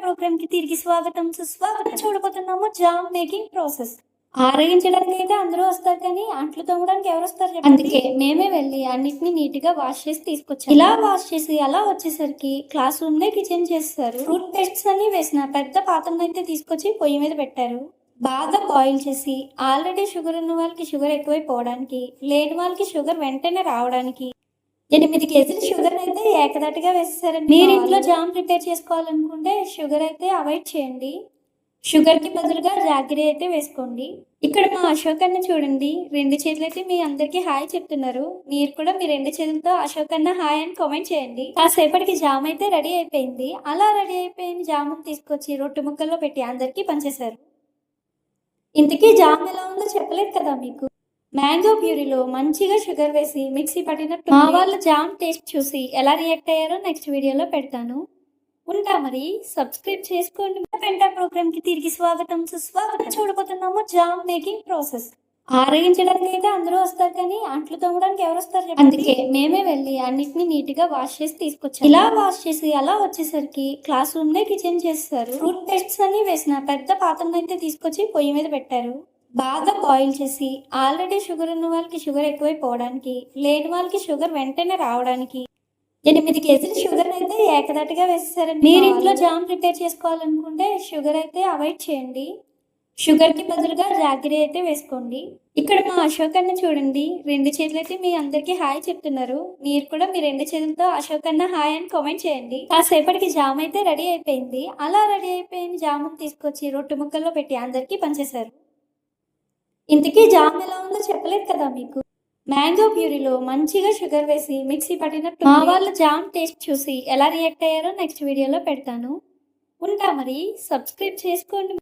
Programme కి తిరిగి స్వాగతం సుస్వాగతం. చూడబోతున్నాము జామ్ మేకింగ్ ప్రాసెస్. ఆరగించడానికి అయితే అందరూ వస్తారు కానీ అంట్లు తోమడానికి ఎవరు వస్తారు చెప్పండి. అందుకే మేమే వెళ్ళి అన్నిటిని నీట్ గా వాష్ చేసి తీసుకొచ్చాం. ఇలా వాష్ చేసి అలా వచ్చేసరికి క్లాస్ రూమ్ నే కిచెన్ చేస్తారు. ఫ్రూట్ పేస్ట్స్ అన్ని వేసిన పెద్ద పాత్రను అయితే తీసుకొచ్చి పొయ్యి మీద పెట్టారు. బాగా బాయిల్ చేసి ఆల్రెడీ షుగర్ ఉన్న వాళ్ళకి షుగర్ ఎక్కువైపోవడానికి, లేని వాళ్ళకి షుగర్ వెంటనే రావడానికి 8 కేజీల షుగర్ అయితే ఏకదాటిగా వేసేసారండి. మీరు ఇంట్లో జామ్ ప్రిపేర్ చేసుకోవాలనుకుంటే షుగర్ అయితే అవాయిడ్ చేయండి. షుగర్ కి బదులుగా జాగరి అయితే వేసుకోండి. ఇక్కడ మా అశోక్ అన్న చూడండి, 2 చేతులు అయితే మీ అందరికి హాయ్ చెప్తున్నారు. మీరు కూడా మీ 2 చేతులతో అశోక్ అన్న హాయ్ అని కామెంట్ చేయండి. కాసేపటికి జామ్ అయితే రెడీ అయిపోయింది. అలా రెడీ అయిపోయిన జామును తీసుకొచ్చి రొట్టె ముక్కల్లో పెట్టి అందరికీ పంచేశారు. ఇంతకీ జామ్ ఎలా ఉందో చెప్పలేదు కదా మీకు. మ్యాంగో ప్యూరీలో మంచిగా షుగర్ వేసి మిక్సీ పట్టినట్టు. మా వాళ్ళు జామ్ టేస్ట్ చూసి ఎలా రియాక్ట్ అయ్యారో నెక్స్ట్ వీడియోలో పెడతాను. ఉంటా మరి, సబ్స్క్రైబ్ చేసుకోండి. పెంటా ప్రోగ్రామ్ కి తిరిగి స్వాగతం సుస్వాగతం. చూడబోతున్నాము జామ్ మేకింగ్ ప్రాసెస్. ఆరగించడానికి అయితే అందరూ వస్తారు కానీ అంట్లు తోమడానికి ఎవరు వస్తారు చెప్పండి. అందుకే మేమే వెళ్ళి అన్నిటిని నీట్ గా వాష్ చేసి తీసుకొచ్చాం. ఇలా వాష్ చేసి అలా వచ్చేసరికి క్లాస్ రూమ్ నే కిచెన్ చేస్తారు. ఫ్రూట్ పేస్ట్స్ అన్ని వేసిన పెద్ద పాత్రను అయితే తీసుకొచ్చి పొయ్యి మీద పెట్టారు. బాగా బాయిల్ చేసి ఆల్రెడీ షుగర్ ఉన్న వాళ్ళకి షుగర్ ఎక్కువైపోవడానికి, లేని వాళ్ళకి షుగర్ వెంటనే రావడానికి 8 కేజీల షుగర్ అయితే ఏకదాటిగా వేసేసారండి. మీరు ఇంట్లో జామ్ ప్రిపేర్ చేసుకోవాలనుకుంటే షుగర్ అయితే అవాయిడ్ చేయండి. షుగర్ కి బదులుగా జాగరి అయితే వేసుకోండి. ఇక్కడ మా అశోక్ అన్న చూడండి, 2 చేతులు అయితే మీ అందరికి హాయ్ చెప్తున్నారు. మీరు కూడా మీ 2 చేతులతో అశోక్ అన్న హాయ్ అని కామెంట్ చేయండి. కాసేపటికి జామ్ అయితే రెడీ అయిపోయింది. అలా రెడీ అయిపోయిన జామును తీసుకొచ్చి రొట్టె ముక్కల్లో పెట్టి అందరికీ పంచేశారు. ఇంతకీ జామ్ ఎలా ఉందో చెప్పలేదు కదా మీకు. మ్యాంగో ప్యూరీలో మంచిగా షుగర్ వేసి మిక్సీ పట్టినట్టు. మా వాళ్ళ జామ్ టేస్ట్ చూసి ఎలా రియాక్ట్ అయ్యారో నెక్స్ట్ వీడియోలో పెడతాను. ఉంటా మరి, సబ్స్క్రైబ్ చేసుకోండి.